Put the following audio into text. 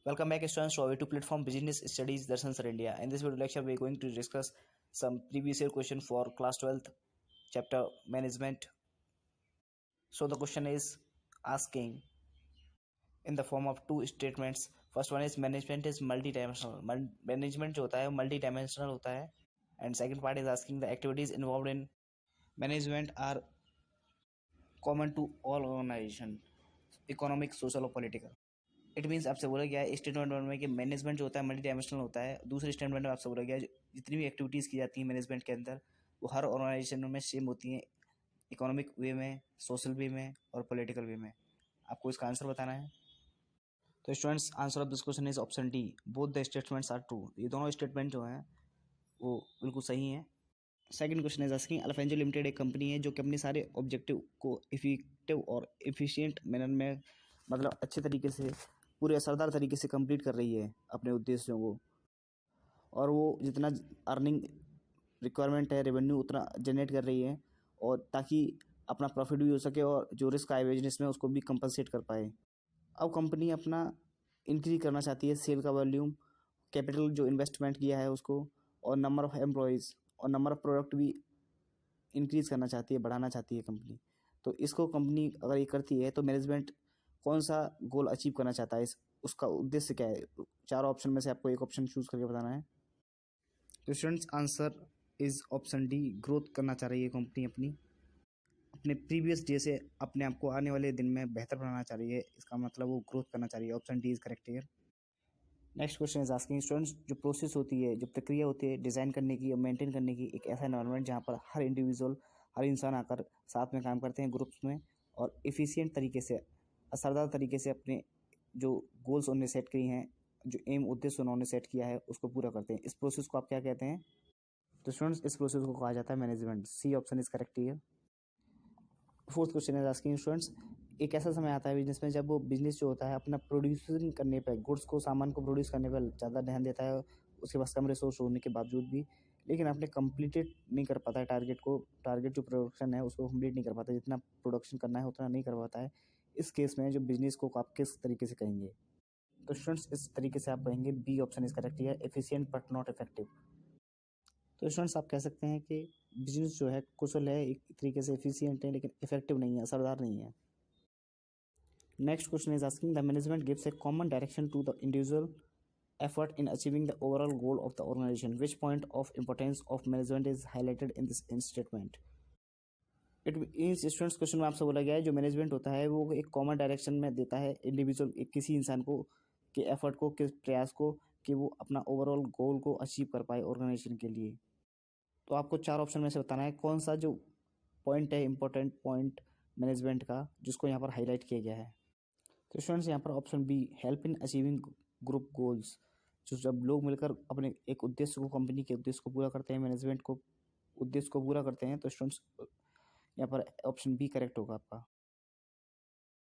Welcome back, students, to our YouTube platform Business Studies Darshan Sir India. In this video lecture, we are going to discuss some previous year question for class 12th chapter management. So the question is asking in the form of two statements. First one is management is multi-dimensional. Management जो होता है multi-dimensional होता है. And second part is asking the activities involved in management are common to all organization, economic, social और political. It means आपसे बोला गया है स्टेटमेंट वन में कि मैनेजमेंट जो होता है मल्टी डायमेंशनल होता है। दूसरे स्टेटमेंट में आपसे बोला गया है जितनी भी एक्टिविटीज़ की जाती हैं मैनेजमेंट के अंदर वो हर ऑर्गेनाइजेशन में सेम होती हैं, इकोनॉमिक वे में, सोशल वे में और पॉलिटिकल वे में। आपको इसका आंसर बताना है। तो students, answer of this question is option D, both the statements are true. ये दोनों स्टेटमेंट जो हैं वो बिल्कुल सही हैं। Second question is asking Alfonso limited एक कंपनी है जो कि अपने सारे ऑब्जेक्टिव को इफेक्टिव और एफिशिएंट मैनर में, मतलब अच्छे तरीके से, पूरे असरदार तरीके से कंप्लीट कर रही है अपने उद्देश्यों को, और वो जितना अर्निंग रिक्वायरमेंट है, रेवेन्यू उतना जनरेट कर रही है, और ताकि अपना प्रॉफिट भी हो सके और जो रिस्क आए बिजनेस में उसको भी कंपनसेट कर पाए। अब कंपनी अपना इंक्रीज करना चाहती है सेल का वॉल्यूम, कैपिटल जो इन्वेस्टमेंट किया है उसको, और नंबर ऑफ़ एम्प्लॉयज़ और नंबर ऑफ़ प्रोडक्ट भी इंक्रीज़ करना चाहती है, बढ़ाना चाहती है कंपनी। तो इसको कंपनी अगर ये करती है तो मैनेजमेंट कौन सा गोल अचीव करना चाहता है, उसका उद्देश्य क्या है? चारों ऑप्शन में से आपको एक ऑप्शन चूज़ करके बताना है। तो students, answer is option D, growth करना चाह रही है कंपनी अपने प्रीवियस डे से अपने आप को आने वाले दिन में बेहतर बनाना चाह रही है। इसका मतलब वो ग्रोथ करना चाह रही है। Option D is correct here. Next question is asking students, जो प्रोसेस होती है, जो प्रक्रिया होती है डिज़ाइन करने की और मेंटेन करने की, एक ऐसा एनवायरनमेंट जहाँ पर हर इंडिविजुअल, हर इंसान आकर साथ में काम करते हैं ग्रुप्स में, और एफिशिएंट तरीके से, असरदार तरीके से अपने जो गोल्स उन्होंने सेट किए हैं, जो एम उद्देश्य उन्होंने सेट किया है उसको पूरा करते हैं। इस प्रोसेस को आप क्या कहते हैं? तो स्टूडेंट्स, इस प्रोसेस को कहा जाता है management. C option is correct here. Fourth question is asking students, एक ऐसा समय आता है बिजनेस में जब वो बिजनेस जो होता है अपना प्रोड्यूसिंग करने पर, गुड्स को, सामान को प्रोड्यूस करने पर ज़्यादा ध्यान देता है, उसके पास कम रिसोर्स होने के बावजूद भी, लेकिन आपने कंप्लीटेड नहीं कर पाता है टारगेट जो प्रोडक्शन है उसको कंप्लीट नहीं कर पाता, जितना प्रोडक्शन करना है उतना नहीं कर पाता है। इस केस में जो बिजनेस को आप किस तरीके से कहेंगे? तो स्टूडेंट्स, इस तरीके से आप कहेंगे बी ऑप्शन इज करेक्ट है, एफिशिएंट बट नॉट इफेक्टिव। तो स्टूडेंट्स, आप कह सकते हैं कि बिजनेस जो है कुशल है, एक तरीके से एफिशिएंट है, लेकिन इफेक्टिव नहीं है, असरदार नहीं है। Next question is asking the management gives a common direction to the individual effort in achieving the overall goal of the organization. Which point of importance of management is highlighted in this statement? It means students, question में आपसे बोला गया है जो management होता है वो एक कॉमन डायरेक्शन में देता है इंडिविजुअल, एक किसी इंसान को, के एफर्ट को, के प्रयास को, कि वो अपना ओवरऑल गोल को अचीव कर पाए ऑर्गेनाइजेशन के लिए। तो आपको चार ऑप्शन में से बताना है कौन सा जो पॉइंट है, इंपॉर्टेंट पॉइंट मैनेजमेंट का, जिसको यहाँ पर हाईलाइट किया गया है। तो स्टूडेंट्स, यहाँ पर option B, help in achieving group goals, जो जब लोग मिलकर अपने एक उद्देश्य को, कंपनी के उद्देश्य को पूरा करते हैं, मैनेजमेंट को उद्देश्य को पूरा करते हैं। तो स्टूडेंट्स, यहाँ पर ऑप्शन बी करेक्ट होगा आपका।